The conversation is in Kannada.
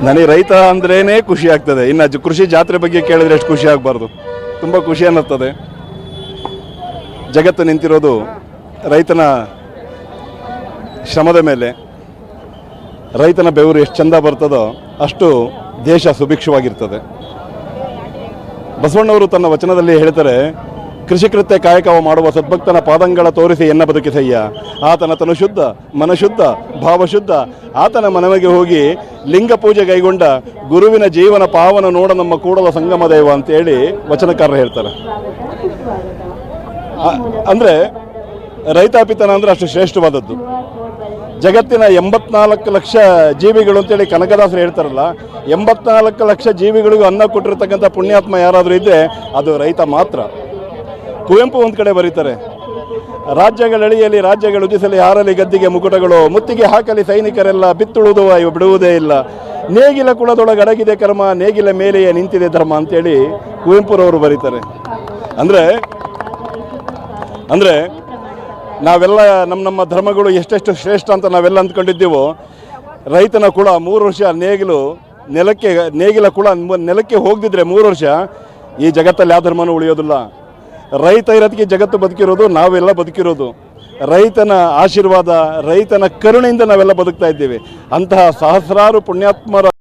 ನನಗೆ ರೈತ ಅಂದ್ರೇ ಖುಷಿ ಆಗ್ತದೆ. ಇನ್ನು ಕೃಷಿ ಜಾತ್ರೆ ಬಗ್ಗೆ ಕೇಳಿದ್ರೆ ಎಷ್ಟು ಖುಷಿ ಆಗಬಾರ್ದು, ತುಂಬ ಖುಷಿ ಅನ್ನಿಸ್ತದೆ. ಜಗತ್ತು ನಿಂತಿರೋದು ರೈತನ ಶ್ರಮದ ಮೇಲೆ. ರೈತನ ಬೆವರು ಎಷ್ಟು ಚಂದ ಬರ್ತದೋ ಅಷ್ಟು ದೇಶ ಸುಭಿಕ್ಷವಾಗಿರ್ತದೆ. ಬಸವಣ್ಣವರು ತನ್ನ ವಚನದಲ್ಲಿ ಹೇಳ್ತಾರೆ, ಕೃಷಿಕೃತ್ಯ ಕಾಯಕವ ಮಾಡುವ ಸದ್ಭಕ್ತನ ಪಾದಂಗಳ ತೋರಿಸಿ ಎನ್ನ ಬದುಕಿಸಯ್ಯ. ಆತನ ತನು ಶುದ್ಧ, ಮನಶುದ್ಧ, ಭಾವಶುದ್ಧ. ಆತನ ಮನವಿಗೆ ಹೋಗಿ ಲಿಂಗ ಪೂಜೆ ಕೈಗೊಂಡ ಗುರುವಿನ ಜೀವನ ಪಾವನ ನೋಡ ನಮ್ಮ ಕೂಡಲ ಸಂಗಮ ದೇವ ಅಂತೇಳಿ ವಚನಕಾರರು ಹೇಳ್ತಾರೆ. ಅಂದರೆ ರೈತಾಪಿತನ ಅಂದರೆ ಅಷ್ಟು ಶ್ರೇಷ್ಠವಾದದ್ದು. ಜಗತ್ತಿನ 84 ಲಕ್ಷ ಜೀವಿಗಳು ಅಂತೇಳಿ ಕನಕದಾಸರು ಹೇಳ್ತಾರಲ್ಲ, 84 ಲಕ್ಷ ಜೀವಿಗಳಿಗೂ ಅನ್ನ ಕೊಟ್ಟಿರ್ತಕ್ಕಂಥ ಪುಣ್ಯಾತ್ಮ ಯಾರಾದರೂ ಇದ್ದರೆ ಅದು ರೈತ ಮಾತ್ರ. ಕುವೆಂಪು ಒಂದು ಕಡೆ ಬರೀತಾರೆ, ರಾಜ್ಯಗಳೆಳೆಯಲಿ ರಾಜ್ಯಗಳು ಉದಿಸಲಿ ಹಾರಲಿ ಗದ್ದಿಗೆ ಮುಕುಟಗಳು, ಮುತ್ತಿಗೆ ಹಾಕಲಿ ಸೈನಿಕರೆಲ್ಲ ಬಿತ್ತುಳುವುದು ಬಿಡುವುದೇ ಇಲ್ಲ, ನೇಗಿಲ ಕುಳದೊಳಗಡಗಿದೆ ಕರ್ಮ, ನೇಗಿಲ ಮೇಲೆಯೇ ನಿಂತಿದೆ ಧರ್ಮ ಅಂತೇಳಿ ಕುವೆಂಪುರವರು ಬರೀತಾರೆ. ಅಂದರೆ ನಾವೆಲ್ಲ ನಮ್ಮ ಧರ್ಮಗಳು ಎಷ್ಟೆಷ್ಟು ಶ್ರೇಷ್ಠ ಅಂತ ನಾವೆಲ್ಲ ಅಂದ್ಕೊಂಡಿದ್ದೀವೋ, ರೈತನ ಕುಳ 3 ವರ್ಷ ನೇಗಿಲ ಕುಳ ನೆಲಕ್ಕೆ ಹೋಗದಿದ್ರೆ 3 ವರ್ಷ ಈ ಜಗತ್ತಲ್ಲಿ ಯಾವ ಧರ್ಮನೂ ಉಳಿಯೋದಿಲ್ಲ. ರೈತ ಇರೋದಕ್ಕೆ ಜಗತ್ತು ಬದುಕಿರೋದು, ನಾವೆಲ್ಲ ಬದುಕಿರೋದು. ರೈತನ ಆಶೀರ್ವಾದ, ರೈತನ ಕರುಣೆಯಿಂದ ನಾವೆಲ್ಲ ಬದುಕ್ತಾ ಇದ್ದೀವಿ. ಅಂತಹ ಸಹಸ್ರಾರು ಪುಣ್ಯಾತ್ಮರ